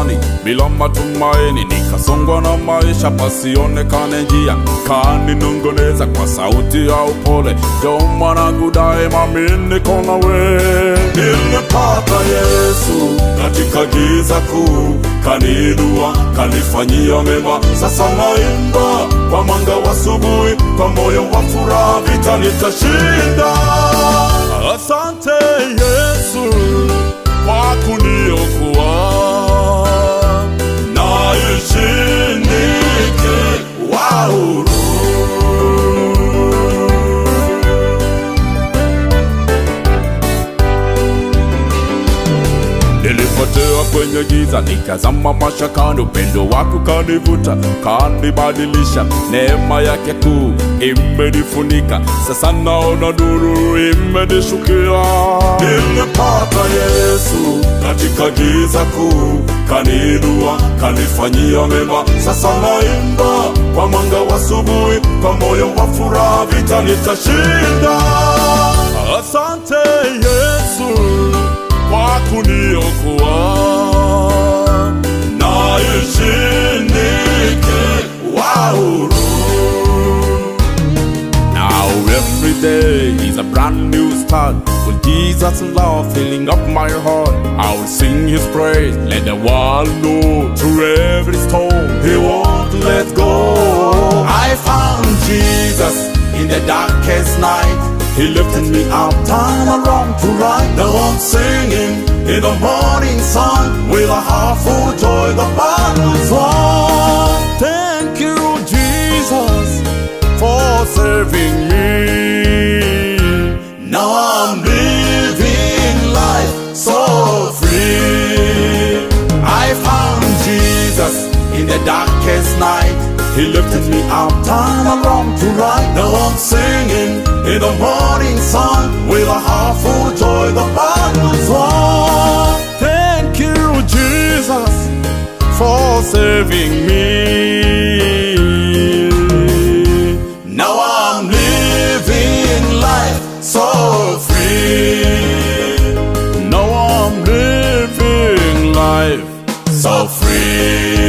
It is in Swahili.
gizani bila matumaini, nikasongwa na maisha pasionekane njia. Kaninongoneza kwa sauti ya upole, njoo mwanangu, daima mimi niko nawe. Nilipata Yesu katika giza kuu, kaninua, kanifanyia mema. Sasa naimba kwa mwanga wa asubuhi, kwa moyo wa furaha vita nitashinda. Asante Yesu kwa kuniokoa, naishi nikiwa huru. Nilipotea kwenye giza, nikazama mashakani, upendo wako kanivuta, kanibadilisha. Neema yake kuu imenifunika, sasa naona nuru imenishukia. Nilipata Yesu katika giza kuu, kaninua, kanifanyia mema. Sasa naimba kwa mwanga wa asubuhi, kwa moyo wa furaha vita nitashinda. Asante Yesu kwa kuniokoa, naishi nikiwa huru. Now every day is a brand new start, with Jesus' love filling up my heart. I will sing His praise, let the world know. Through every storm He won't let go. I found Jesus in the darkest night, He lifted me up, turned around to right. Now I'm singing in the morning sun, with a heart full of joy, the battle's won. Thank you, Jesus, for saving me. Now I'm living life so free. I found Jesus in the darkest night, He lifted me up, turned around to right. Now I'm singing in the morning sun, with a heart full of joy, the battle's won. Thank you, Jesus, for saving me. Now I'm living life so free. Now I'm living life so free.